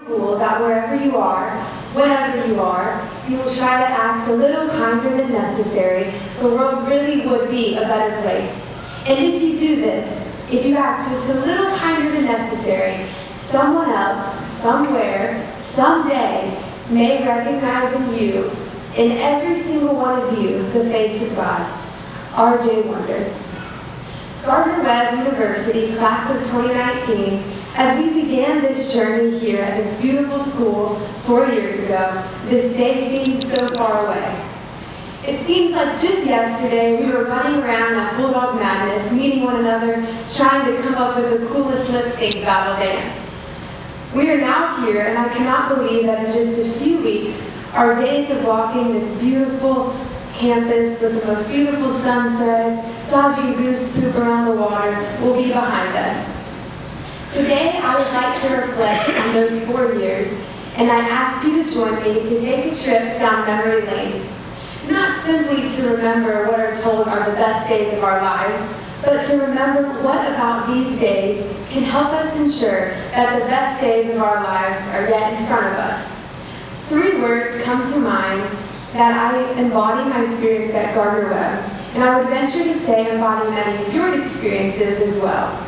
Rule that wherever you are, whenever you are, you will try to act a little kinder than necessary, the world really would be a better place. And if you do this, if you act just a little kinder than necessary, someone else, somewhere, someday, may recognize in you, in every single one of you, the face of God. R.J. Wonder. Gardner-Webb University, class of 2019, as we began this journey here at this beautiful school 4 years ago, this day seems so far away. It seems like just yesterday we were running around at Bulldog Madness, meeting one another, trying to come up with the coolest lip sync battle dance. We are now here, and I cannot believe that in just a few weeks, our days of walking this beautiful campus with the most beautiful sunsets, dodging goose poop around the water, will be behind us. Today, I would like to reflect on those 4 years, and I ask you to join me to take a trip down memory lane. Not simply to remember what are told are the best days of our lives, but to remember what about these days can help us ensure that the best days of our lives are yet in front of us. 3 words come to mind that I embody my experience at Gardner-Webb, and I would venture to say embody many of your experiences as well.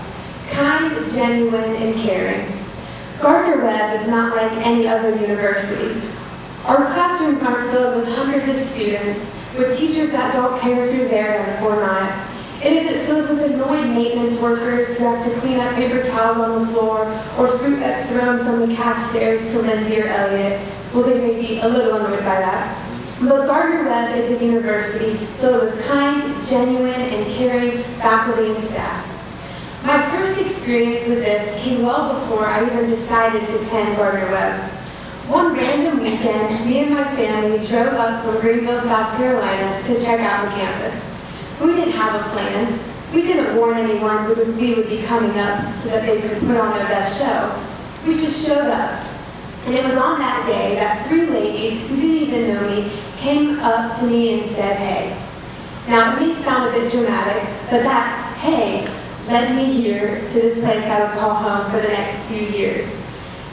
Kind, genuine, and caring. Gardner-Webb is not like any other university. Our classrooms aren't filled with hundreds of students, with teachers that don't care if you're there or not. It isn't filled with annoyed maintenance workers who have to clean up paper towels on the floor, or fruit that's thrown from the calf stairs to Lindsay or Elliot. Well, they may be a little annoyed by that. But Gardner-Webb is a university filled with kind, genuine, and caring faculty and staff. My first experience with this came well before I even decided to attend Gardner-Webb. One random weekend, me and my family drove up from Greenville, South Carolina to check out the campus. We didn't have a plan. We didn't warn anyone we would be coming up so that they could put on their best show. We just showed up. And it was on that day that 3 ladies who didn't even know me came up to me and said, "Hey." Now, it may sound a bit dramatic, but that "hey" led me here to this place I would call home for the next few years.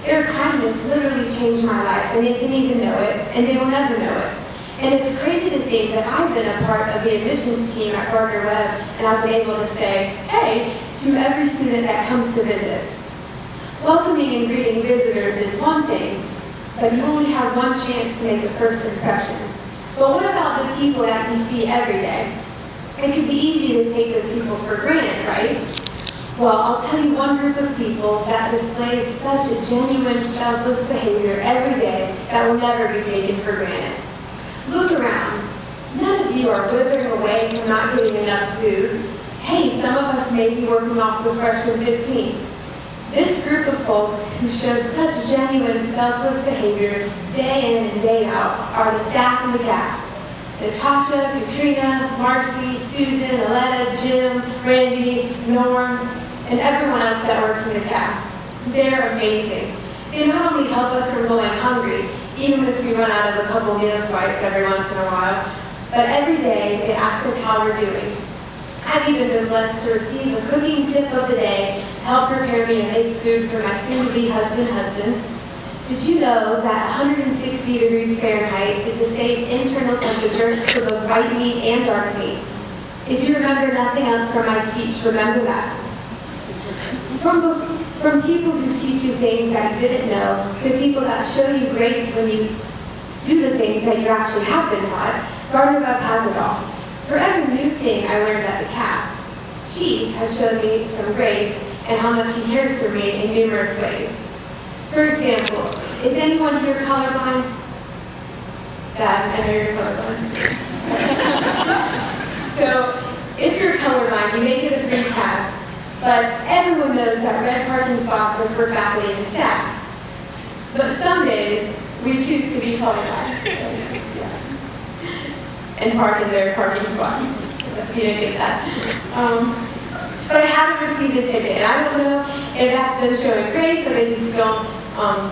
Their kindness literally changed my life, and they didn't even know it, and they will never know it. And it's crazy to think that I've been a part of the admissions team at Gardner-Webb, and I've been able to say, "hey" to every student that comes to visit. Welcoming and greeting visitors is one thing, but you only have one chance to make a first impression. But what about the people that you see every day? It could be easy to take those people for granted, right? Well, I'll tell you one group of people that displays such a genuine, selfless behavior every day that will never be taken for granted. Look around. None of you are withering away from not getting enough food. Hey, some of us may be working off the freshman 15. This group of folks who show such genuine, selfless behavior day in and day out are the staff and the CAF. Natasha, Katrina, Marcy, Susan, Aletta, Jim, Randy, Norm, and everyone else that works in the CAF. They're amazing. They not only help us from going hungry, even if we run out of a couple meal swipes every once in a while, but every day they ask us how we're doing. I've even been blessed to receive a cooking tip of the day to help prepare me to make food for my soon-to-be husband, Hudson. Did you know that 160 degrees Fahrenheit is the safe internal temperature for both white meat and dark meat? If you remember nothing else from my speech, remember that. From people who teach you things that you didn't know, to people that show you grace when you do the things that you actually have been taught, Gardner-Webb has it all. For every new thing I learned at the CAF, she has shown me some grace and how much she cares for me in numerous ways. For example, is anyone here colorblind? Dad, I know you're colorblind. So, if you're colorblind, you may get a free pass, but everyone knows that red parking spots are for faculty and staff. But some days, we choose to be colorblind. And park in their parking spot. You didn't get that. But I haven't received a ticket. And I don't know if that's them showing grace or they just don't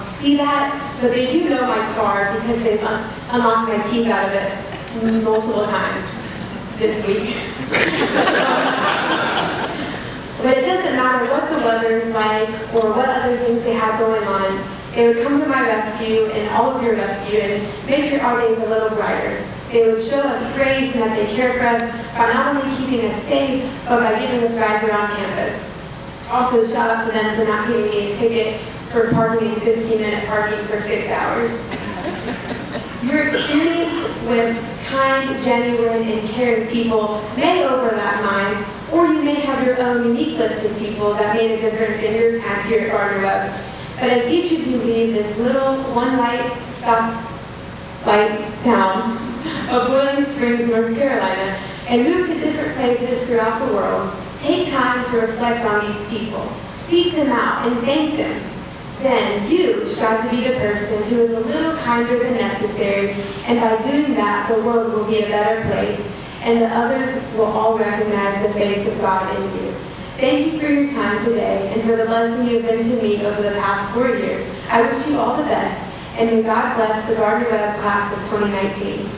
see that. But they do know my car because they've unlocked my keys out of it multiple times this week. But it doesn't matter what the weather is like or what other things they have going on. They would come to my rescue and all of your rescue and make our days a little brighter. They would show us grace and that they care for us by not only keeping us safe, but by giving us rides around campus. Also, shout out to them for not giving me a ticket for parking in 15-minute parking for 6 hours. Your experience with kind, genuine, and caring people may overlap mine, or you may have your own unique list of people that made a difference in your time here at Gardner Webb. But as each of you leave this little one-light stoplight town of Boiling Springs, North Carolina, and move to different places throughout the world, take time to reflect on these people, seek them out, and thank them. Then you strive to be the person who is a little kinder than necessary, and by doing that, the world will be a better place, and the others will all recognize the face of God in you. Thank you for your time today, and for the blessing you have been to me over the past 4 years. I wish you all the best, and may God bless the Gardner Webb class of 2019.